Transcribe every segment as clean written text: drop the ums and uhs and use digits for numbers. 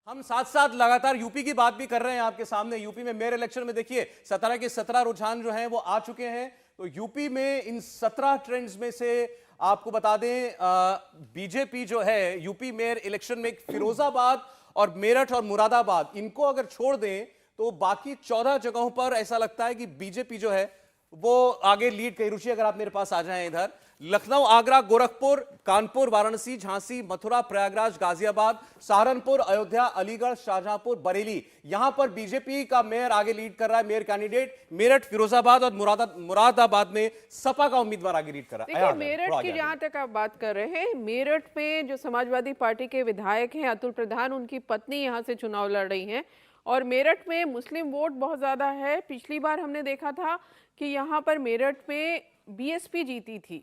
हम साथ साथ लगातार यूपी की बात भी कर रहे हैं आपके सामने। यूपी में मेयर इलेक्शन में देखिए 17 के 17 रुझान जो हैं वो आ चुके हैं। तो यूपी में इन 17 ट्रेंड्स में से आपको बता दें बीजेपी जो है यूपी मेयर इलेक्शन में फिरोजाबाद और मेरठ और मुरादाबाद इनको अगर छोड़ दें तो बाकी 14 जगहों पर ऐसा लगता है कि बीजेपी जो है वो आगे लीड करी। रुचि अगर आप मेरे पास आ जाएं इधर, लखनऊ, आगरा, गोरखपुर, कानपुर, वाराणसी, झांसी, मथुरा, प्रयागराज, गाजियाबाद, सहारनपुर, अयोध्या, अलीगढ़, शाहजहांपुर, बरेली, यहां पर बीजेपी का मेयर आगे लीड कर रहा है। मेयर कैंडिडेट मेरठ, फिरोजाबाद और मुरादाबाद में सपा का उम्मीदवार आगे लीड कर रहा है। देखिए, मेरठ की जहां तक आप बात कर रहे हैं, मेरठ में जो समाजवादी पार्टी के विधायक हैं अतुल प्रधान, उनकी पत्नी यहां से चुनाव लड़ रही हैं और मेरठ में मुस्लिम वोट बहुत ज्यादा है। पिछली बार हमने देखा था कि यहाँ पर मेरठ में बीएसपी जीती थी,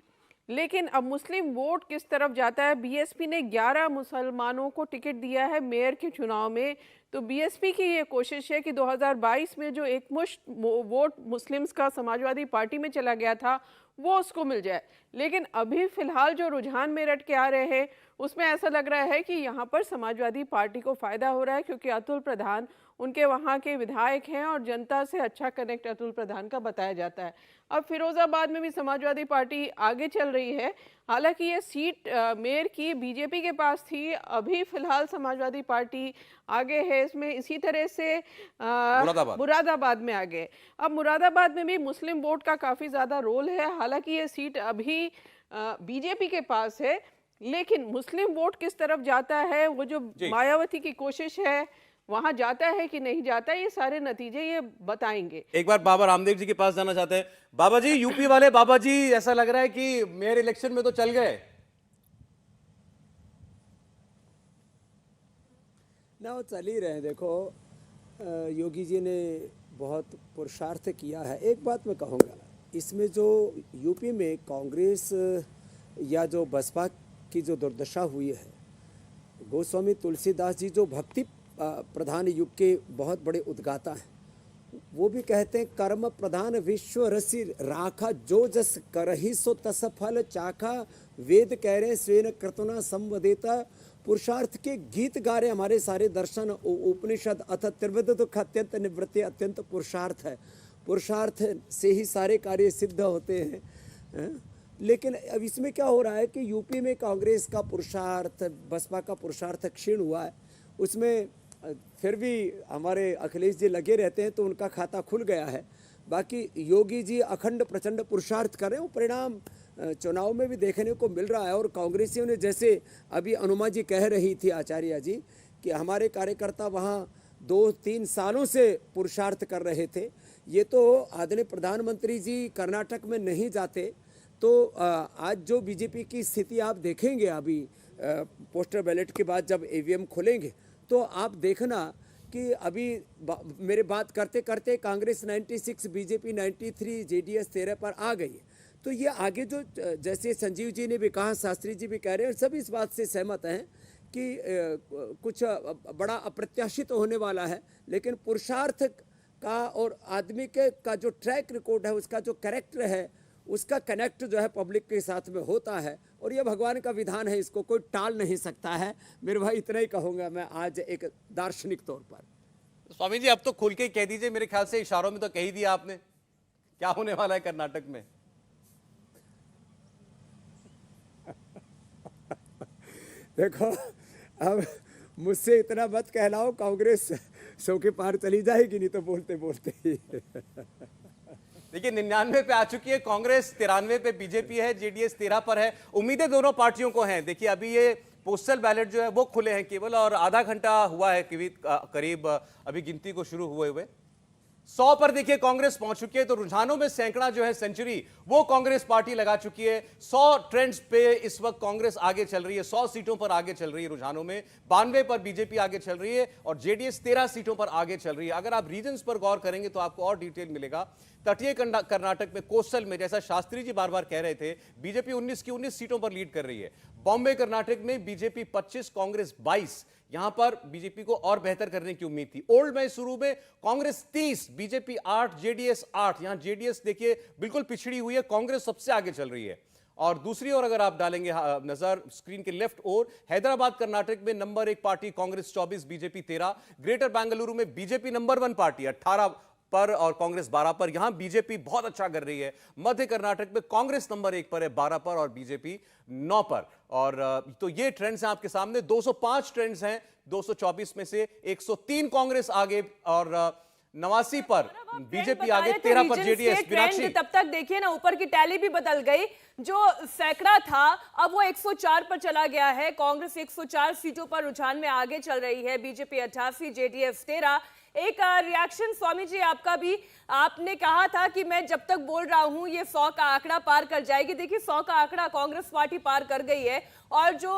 लेकिन अब मुस्लिम वोट किस तरफ जाता है। बीएसपी ने 11 मुसलमानों को टिकट दिया है मेयर के चुनाव में, तो बीएसपी की ये कोशिश है कि 2022 में जो एकमुश्त वोट मुस्लिम्स का समाजवादी पार्टी में चला गया था वो उसको मिल जाए। लेकिन अभी फिलहाल जो रुझान मेरठ के आ रहे हैं उसमें ऐसा लग रहा है कि यहाँ पर समाजवादी पार्टी को फायदा हो रहा है, क्योंकि अतुल प्रधान उनके वहाँ के विधायक हैं और जनता से अच्छा कनेक्ट अतुल प्रधान का बताया जाता है। अब फिरोजाबाद में भी समाजवादी पार्टी आगे चल रही है। हालांकि ये सीट मेयर की बीजेपी के पास थी, अभी फिलहाल समाजवादी पार्टी आगे है इसमें। इसी तरह से मुरादाबाद में आगे। अब मुरादाबाद में भी मुस्लिम वोट का काफ़ी ज़्यादा रोल है। हालांकि ये सीट अभी बीजेपी के पास है, लेकिन मुस्लिम वोट किस तरफ जाता है, वो जो मायावती की कोशिश है वहां जाता है कि नहीं जाता, ये सारे नतीजे ये बताएंगे। एक बार बाबा रामदेव जी के पास जाना चाहते हैं। बाबा जी, यूपी वाले बाबा जी, ऐसा लग रहा है कि मेयर इलेक्शन में तो चल गए ना, वो चल ही रहे हैं। देखो, योगी जी ने बहुत पुरुषार्थ किया है। एक बात मैं कहूँगा, इसमें जो यूपी में कांग्रेस या जो बसपा की जो दुर्दशा हुई है, गोस्वामी तुलसीदास जी जो भक्ति प्रधान युग के बहुत बड़े उद्गाता हैं, वो भी कहते हैं कर्म प्रधान विश्व रसि राखा, जो जस करही सो तस फल चाखा, वेद कह रहे स्वेन क्रतुना संवदेता। पुरुषार्थ के गीत गा रहे हमारे सारे दर्शन उपनिषद, अथ त्रिविध दुख अत्यंत निवृत्ति अत्यंत पुरुषार्थ है। पुरुषार्थ से ही सारे कार्य सिद्ध होते हैं। लेकिन अब इसमें क्या हो रहा है कि यूपी में कांग्रेस का पुरुषार्थ, बसपा का पुरुषार्थ क्षीण हुआ है। उसमें फिर भी हमारे अखिलेश जी लगे रहते हैं तो उनका खाता खुल गया है। बाकी योगी जी अखंड प्रचंड पुरुषार्थ कर रहे हैं, वो परिणाम चुनाव में भी देखने को मिल रहा है। और कांग्रेसियों ने, जैसे अभी अनुमा जी कह रही थी, आचार्य जी, कि हमारे कार्यकर्ता वहाँ 2-3 सालों से पुरुषार्थ कर रहे थे। ये तो आदरणीय प्रधानमंत्री जी कर्नाटक में नहीं जाते तो आज जो बीजेपी की स्थिति आप देखेंगे, अभी पोस्टर बैलेट के बाद जब ईवीएम खुलेंगे तो आप देखना कि अभी मेरे बात करते करते कांग्रेस 96, बीजेपी 93, जेडीएस 13 पर आ गई है। तो ये आगे जो, जैसे संजीव जी ने भी कहा, शास्त्री जी भी कह रहे हैं, सब इस बात से सहमत हैं कि कुछ बड़ा अप्रत्याशित होने वाला है। लेकिन पुरुषार्थ का और आदमी के का जो ट्रैक रिकॉर्ड है, उसका जो कैरेक्टर है, उसका कनेक्ट जो है पब्लिक के साथ में होता है। और ये भगवान का विधान है, इसको कोई टाल नहीं सकता है। मेरे भाई, इतना ही कहूँगा मैं आज एक दार्शनिक तौर पर। स्वामी जी, अब तो खुल के कह दीजिए, मेरे ख्याल से इशारों में तो कह ही दिया आपने, क्या होने वाला है कर्नाटक में। देखो, अब मुझसे इतना मत कहलाओ, कांग्रेस 100 के पार चली जाएगी, नहीं तो बोलते बोलते ही। देखिए, 99 पे आ चुकी है कांग्रेस, 93 पे बीजेपी है, जेडीएस 13 पर है। उम्मीदें दोनों पार्टियों को हैं। देखिए, अभी ये पोस्टल बैलेट जो है वो खुले हैं केवल, और आधा घंटा हुआ है करीब अभी गिनती को शुरू हुए 100 पर देखिए कांग्रेस पहुंच चुकी है। तो रुझानों में सैकड़ा जो है सेंचुरी वो कांग्रेस पार्टी लगा चुकी है। 100 ट्रेंड्स पे इस वक्त कांग्रेस आगे चल रही है, 100 सीटों पर आगे चल रही है रुझानों में। 92 पर बीजेपी आगे चल रही है और जेडीएस 13 सीटों पर आगे चल रही है। अगर आप रीजन्स पर गौर करेंगे तो आपको और डिटेल मिलेगा। तटीय कर्नाटक में, कोस्टल में, जैसा शास्त्री जी बार बार कह रहे थे, बीजेपी 19 की 19 सीटों पर लीड कर रही है। बॉम्बे कर्नाटक में बीजेपी 25, कांग्रेस 22। यहां पर बीजेपी को और बेहतर करने की उम्मीद थी। ओल्ड मैसूरू में कांग्रेस 30, बीजेपी 8, जेडीएस 8। यहां जेडीएस देखिए बिल्कुल पिछड़ी हुई है, कांग्रेस सबसे आगे चल रही है। और दूसरी ओर अगर आप डालेंगे नजर स्क्रीन के लेफ्ट ओर, हैदराबाद कर्नाटक में number 1 party Congress 24, BJP 13। Greater Bengaluru में बीजेपी नंबर 1 पार्टी 18 पर और कांग्रेस 12 पर। यहां बीजेपी बहुत अच्छा कर रही है। मध्य कर्नाटक में कांग्रेस नंबर 1 पर है 12 पर और बीजेपी 9 पर। और तो ये ट्रेंड्स हैं आपके सामने। 205 ट्रेंड्स हैं, 224 में से 103 कांग्रेस आगे और 89 पर बीजेपी आगे, 13 पर जेडीएस। मीनाक्षी, तब तक देखिए ना, ऊपर की टैली भी बदल गई। जो सैकड़ा था अब वो 104 पर चला गया है। कांग्रेस 104 सीटों पर रुझान में आगे चल रही है, बीजेपी 88, जेडीएस 13। एक रिएक्शन स्वामी जी आपका भी, आपने कहा था कि मैं जब तक बोल रहा हूं ये 100 का आंकड़ा पार कर जाएगी। देखिए 100 का आंकड़ा कांग्रेस पार्टी पार कर गई है। और जो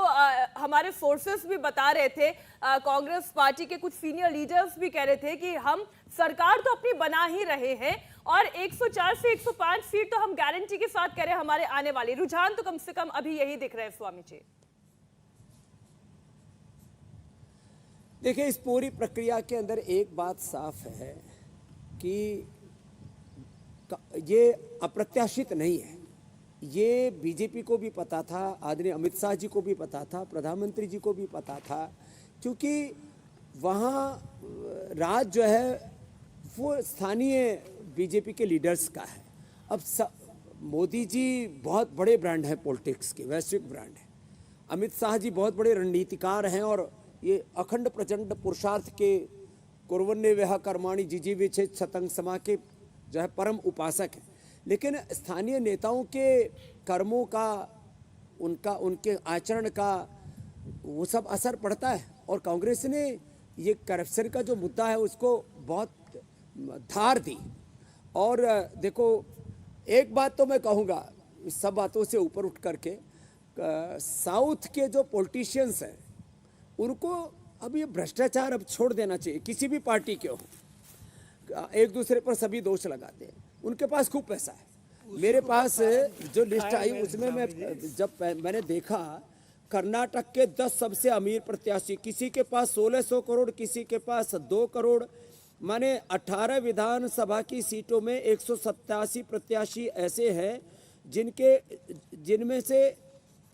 हमारे सोर्सेस भी बता रहे थे, कांग्रेस पार्टी के कुछ सीनियर लीडर्स भी कह रहे थे कि हम सरकार तो अपनी बना ही रहे हैं और 104 से 105 सीट तो हम गारंटी के साथ कह रहे हैं हमारे आने वाली। रुझान तो कम से कम अभी यही दिख रहे हैं स्वामी जी। देखिए, इस पूरी प्रक्रिया के अंदर एक बात साफ है कि ये अप्रत्याशित नहीं है। ये बीजेपी को भी पता था, आदरणीय अमित शाह जी को भी पता था, प्रधानमंत्री जी को भी पता था, क्योंकि वहाँ राज जो है वो स्थानीय बीजेपी के लीडर्स का है। अब मोदी जी बहुत बड़े ब्रांड हैं पॉलिटिक्स के, वैश्विक ब्रांड है। अमित शाह जी बहुत बड़े रणनीतिकार हैं और ये अखंड प्रचंड पुरुषार्थ के कुर्वन्ने वह कर्माणि जिजीवे चेत् शतं समा के जो है परम उपासक है। लेकिन स्थानीय नेताओं के कर्मों का, उनके आचरण का वो सब असर पड़ता है। और कांग्रेस ने ये करप्शन का जो मुद्दा है उसको बहुत धार दी। और देखो, एक बात तो मैं कहूँगा इस सब बातों से ऊपर उठ करके, साउथ के जो पॉलिटिशियंस हैं उनको अब ये भ्रष्टाचार अब छोड़ देना चाहिए, किसी भी पार्टी के हो। एक दूसरे पर सभी दोष लगाते हैं। उनके पास खूब पैसा है। मेरे पास जो लिस्ट आई उसमें मैंने देखा कर्नाटक के 10 सबसे अमीर प्रत्याशी, किसी के पास 1600 करोड़, किसी के पास 2 करोड़। माने 18 विधानसभा की सीटों में 187 प्रत्याशी ऐसे हैं जिनमें से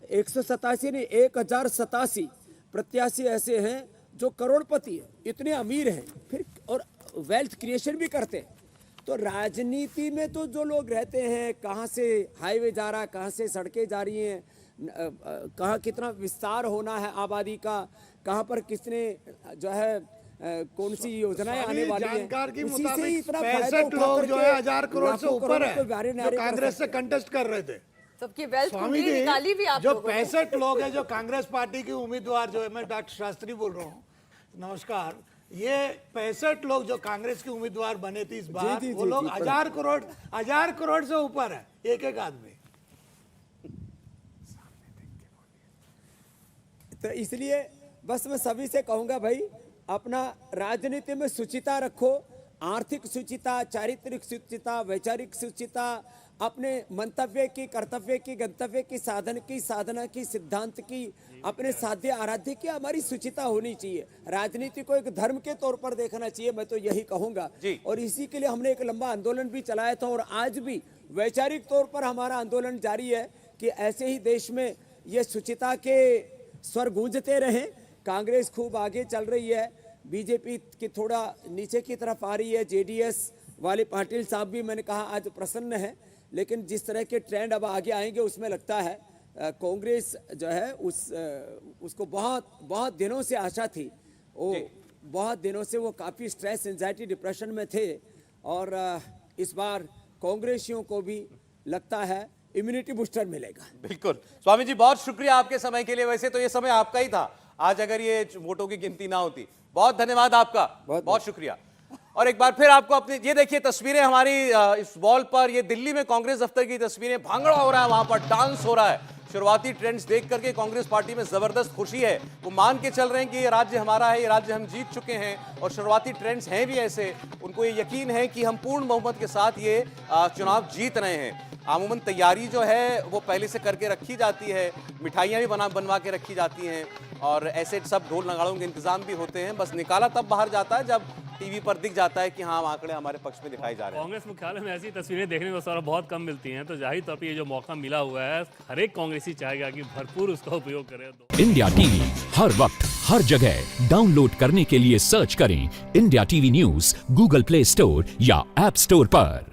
187 नहीं 1087 प्रत्याशी ऐसे हैं जो करोड़पति हैं, इतने अमीर हैं, फिर और वेल्थ क्रिएशन भी करते हैं। तो राजनीति में तो जो लोग रहते हैं, कहाँ से हाईवे जा रहा है, कहाँ से सड़कें जा रही हैं, कहाँ कितना विस्तार होना है आबादी का, कहाँ पर किसने जो है कौन सी योजनाएं आने वाली हैं, उसी से ही इतना 65 लोग जो है 1000 करोड़ से ऊपर है जो कांग्रेस से कंटेस्ट कर रहे थे। सबकी वेल्थ स्वामी जी, निकाली भी आप जो लोगों ने। 65 लोग हैं जो कांग्रेस पार्टी के उम्मीदवार जो है, मैं डॉक्टर शास्त्री बोल रहा हूँ, नमस्कार। ये 65 लोग जो कांग्रेस के उम्मीदवार बने थे इस बार, वो लोग 1000 करोड़ से ऊपर है एक एक आदमी। तो इसलिए बस मैं सभी से कहूंगा, भाई अपना राजनीति में शुचिता रखो, आर्थिक शुचिता, चारित्रिक शुचिता, वैचारिक शुचिता, अपने मंतव्य की, कर्तव्य की, गंतव्य की, साधन की, साधना की, सिद्धांत की, अपने साध्य आराध्य की हमारी शुचिता होनी चाहिए। राजनीति को एक धर्म के तौर पर देखना चाहिए, मैं तो यही कहूंगा। और इसी के लिए हमने एक लंबा आंदोलन भी चलाया था और आज भी वैचारिक तौर पर हमारा आंदोलन जारी है कि ऐसे ही देश में ये शुचिता के स्वर गूंजते रहें। कांग्रेस खूब आगे चल रही है, बीजेपी की थोड़ा नीचे की तरफ आ रही है, जेडीएस वाले पाटिल साहब भी मैंने कहा आज प्रसन्न है, लेकिन जिस तरह के ट्रेंड अब आगे आएंगे उसमें लगता है कांग्रेस जो है उसको बहुत दिनों से आशा थी। वो बहुत दिनों से वो काफ़ी स्ट्रेस, एंजाइटी, डिप्रेशन में थे और इस बार कांग्रेसियों को भी लगता है इम्यूनिटी बूस्टर मिलेगा। बिल्कुल स्वामी जी, बहुत शुक्रिया आपके समय के लिए। वैसे तो ये समय आपका ही था आज अगर ये वोटों की गिनती ना होती। बहुत धन्यवाद आपका, बहुत शुक्रिया। और एक बार फिर आपको अपनी ये देखिए तस्वीरें हमारी इस वॉल पर, ये दिल्ली में कांग्रेस दफ्तर की तस्वीरें, भांगड़ा हो रहा है वहां पर, डांस हो रहा है। शुरुआती ट्रेंड्स देख करके कांग्रेस पार्टी में जबरदस्त खुशी है। वो मान के चल रहे हैं कि ये राज्य हमारा है, ये राज्य हम जीत चुके हैं और शुरुआती ट्रेंड्स हैं भी ऐसे। उनको ये यकीन है कि हम पूर्ण बहुमत के साथ ये चुनाव जीत रहे हैं। अमूमन तैयारी जो है वो पहले से करके रखी जाती है, मिठाइयाँ भी बनवा के रखी जाती हैं और ऐसे सब ढोल नगाड़ों के इंतजाम भी होते हैं। बस निकाला तब बाहर जाता है जब टीवी पर दिख जाता है कि हाँ आंकड़े हमारे पक्ष में दिखाई जा रहे हैं। कांग्रेस मुख्यालय में ऐसी तस्वीरें देखने को सारा बहुत कम मिलती हैं, तो जाहिर तौर पर ये जो मौका मिला हुआ है हर एक कांग्रेसी चाहेगा कि भरपूर उसका उपयोग करे। इंडिया टीवी हर वक्त हर जगह डाउनलोड करने के लिए सर्च करें India TV news Google play store या ऐप स्टोर पर।